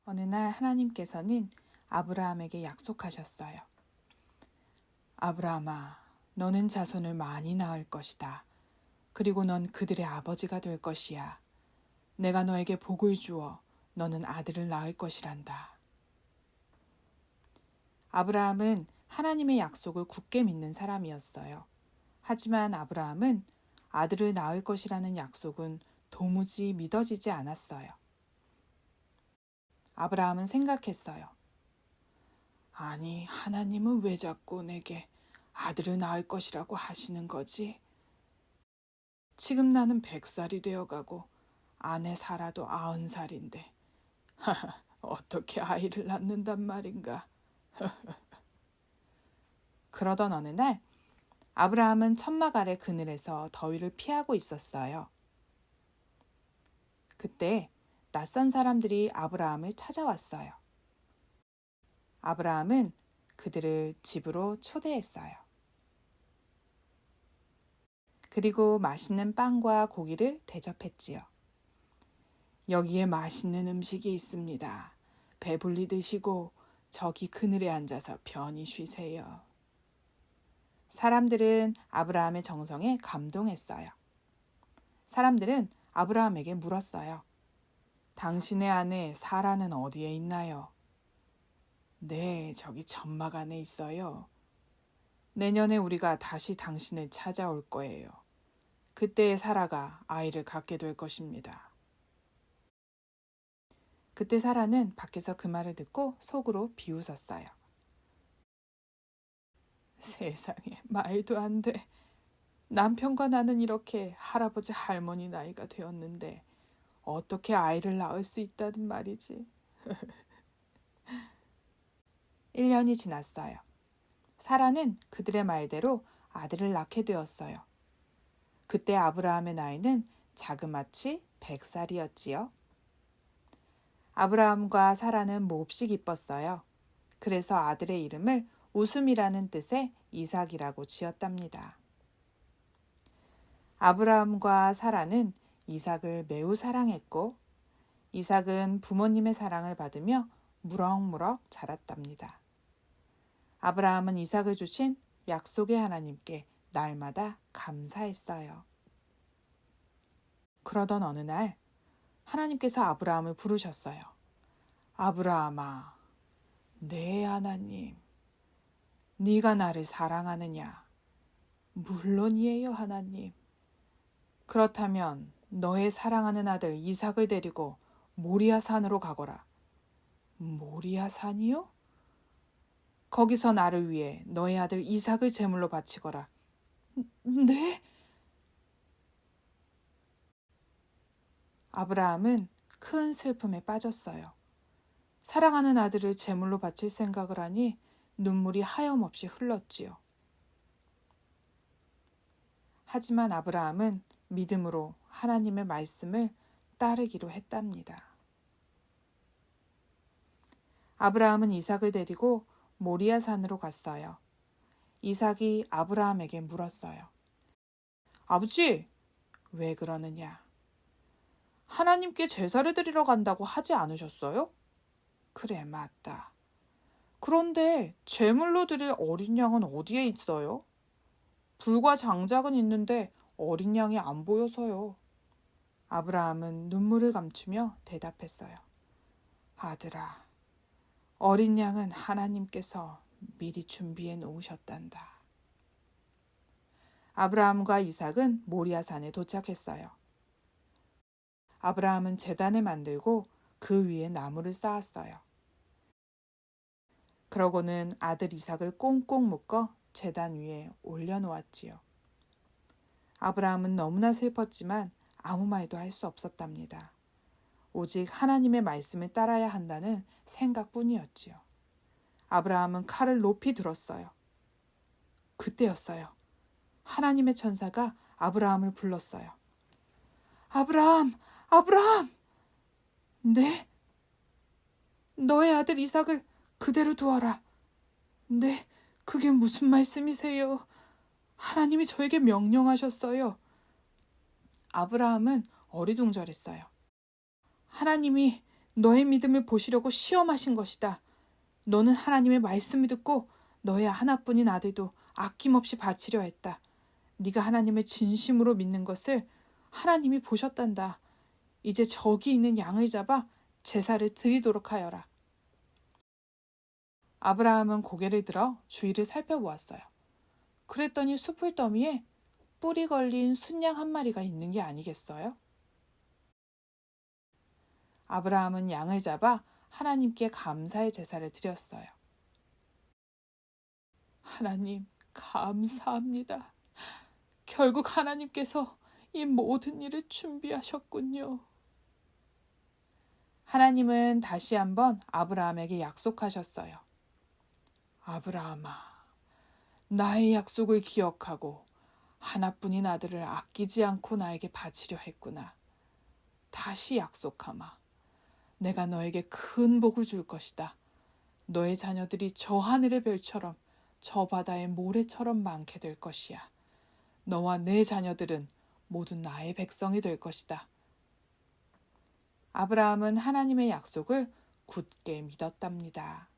어느 날 하나님께서는 아브라함에게 약속하셨어요. 아브라함아, 너는 자손을 많이 낳을 것이다. 그리고 넌 그들의 아버지가 될 것이야. 내가 너에게 복을 주어 너는 아들을 낳을 것이란다. 아브라함은 하나님의 약속을 굳게 믿는 사람이었어요. 하지만 아브라함은 아들을 낳을 것이라는 약속은 도무지 믿어지지 않았어요. 아브라함은 생각했어요. 아니, 하나님은 왜 자꾸 내게 아들을 낳을 것이라고 하시는 거지? 지금 나는 100살이 되어가고 아내 사라도 90살인데 어떻게 아이를 낳는단 말인가? 그러던 어느 날 아브라함은 천막 아래 그늘에서 더위를 피하고 있었어요. 그때 낯선 사람들이 아브라함을 찾아왔어요. 아브라함은 그들을 집으로 초대했어요. 그리고 맛있는 빵과 고기를 대접했지요. 여기에 맛있는 음식이 있습니다. 배불리 드시고 저기 그늘에 앉아서 편히 쉬세요. 사람들은 아브라함의 정성에 감동했어요. 사람들은 아브라함에게 물었어요. 당신의 아내 사라는 어디에 있나요? 네, 저기 천막 안에 있어요. 내년에 우리가 다시 당신을 찾아올 거예요. 그때 사라가 아이를 갖게 될 것입니다. 그때 사라는 밖에서 그 말을 듣고 속으로 비웃었어요. 세상에, 말도 안 돼. 남편과 나는 이렇게 할아버지 할머니 나이가 되었는데 어떻게 아이를 낳을 수 있다는 말이지. 1년이 지났어요. 사라는 그들의 말대로 아들을 낳게 되었어요. 그때 아브라함의 나이는 자그마치 100살이었지요. 아브라함과 사라는 몹시 기뻤어요. 그래서 아들의 이름을 웃음이라는 뜻의 이삭이라고 지었답니다. 아브라함과 사라는 이삭을 매우 사랑했고 이삭은 부모님의 사랑을 받으며 무럭무럭 자랐답니다. 아브라함은 이삭을 주신 약속의 하나님께 날마다 감사했어요. 그러던 어느 날 하나님께서 아브라함을 부르셨어요. 아브라함아, 네 하나님, 네가 나를 사랑하느냐? 물론이에요 하나님. 그렇다면 너의 사랑하는 아들 이삭을 데리고 모리아 산으로 가거라. 모리아 산이요? 거기서 나를 위해 너의 아들 이삭을 제물로 바치거라. 네? 아브라함은 큰 슬픔에 빠졌어요. 사랑하는 아들을 제물로 바칠 생각을 하니 눈물이 하염없이 흘렀지요. 하지만 아브라함은 믿음으로 하나님의 말씀을 따르기로 했답니다. 아브라함은 이삭을 데리고 모리아 산으로 갔어요. 이삭이 아브라함에게 물었어요. 아버지, 왜 그러느냐? 하나님께 제사를 드리러 간다고 하지 않으셨어요? 그래, 맞다. 그런데 제물로 드릴 어린 양은 어디에 있어요? 불과 장작은 있는데 어린 양이 안 보여서요. 아브라함은 눈물을 감추며 대답했어요. 아들아, 어린 양은 하나님께서 미리 준비해 놓으셨단다. 아브라함과 이삭은 모리아산에 도착했어요. 아브라함은 제단을 만들고 그 위에 나무를 쌓았어요. 그러고는 아들 이삭을 꽁꽁 묶어 제단 위에 올려놓았지요. 아브라함은 너무나 슬펐지만 아무 말도 할 수 없었답니다. 오직 하나님의 말씀을 따라야 한다는 생각뿐이었지요. 아브라함은 칼을 높이 들었어요. 그때였어요. 하나님의 천사가 아브라함을 불렀어요. 아브라함! 아브라함! 네? 너의 아들 이삭을 그대로 두어라. 네, 그게 무슨 말씀이세요? 하나님이 저에게 명령하셨어요. 아브라함은 어리둥절했어요. 하나님이 너의 믿음을 보시려고 시험하신 것이다. 너는 하나님의 말씀을 듣고 너의 하나뿐인 아들도 아낌없이 바치려 했다. 네가 하나님을 진심으로 믿는 것을 하나님이 보셨단다. 이제 저기 있는 양을 잡아 제사를 드리도록 하여라. 아브라함은 고개를 들어 주위를 살펴보았어요. 그랬더니 숯불 더미에 뿔이 걸린 순양 한 마리가 있는 게 아니겠어요? 아브라함은 양을 잡아 하나님께 감사의 제사를 드렸어요. 하나님, 감사합니다. 결국 하나님께서 이 모든 일을 준비하셨군요. 하나님은 다시 한번 아브라함에게 약속하셨어요. 아브라함아, 나의 약속을 기억하고 하나뿐인 아들을 아끼지 않고 나에게 바치려 했구나. 다시 약속하마. 내가 너에게 큰 복을 줄 것이다. 너의 자녀들이 저 하늘의 별처럼 저 바다의 모래처럼 많게 될 것이야. 너와 내 자녀들은 모두 나의 백성이 될 것이다. 아브라함은 하나님의 약속을 굳게 믿었답니다.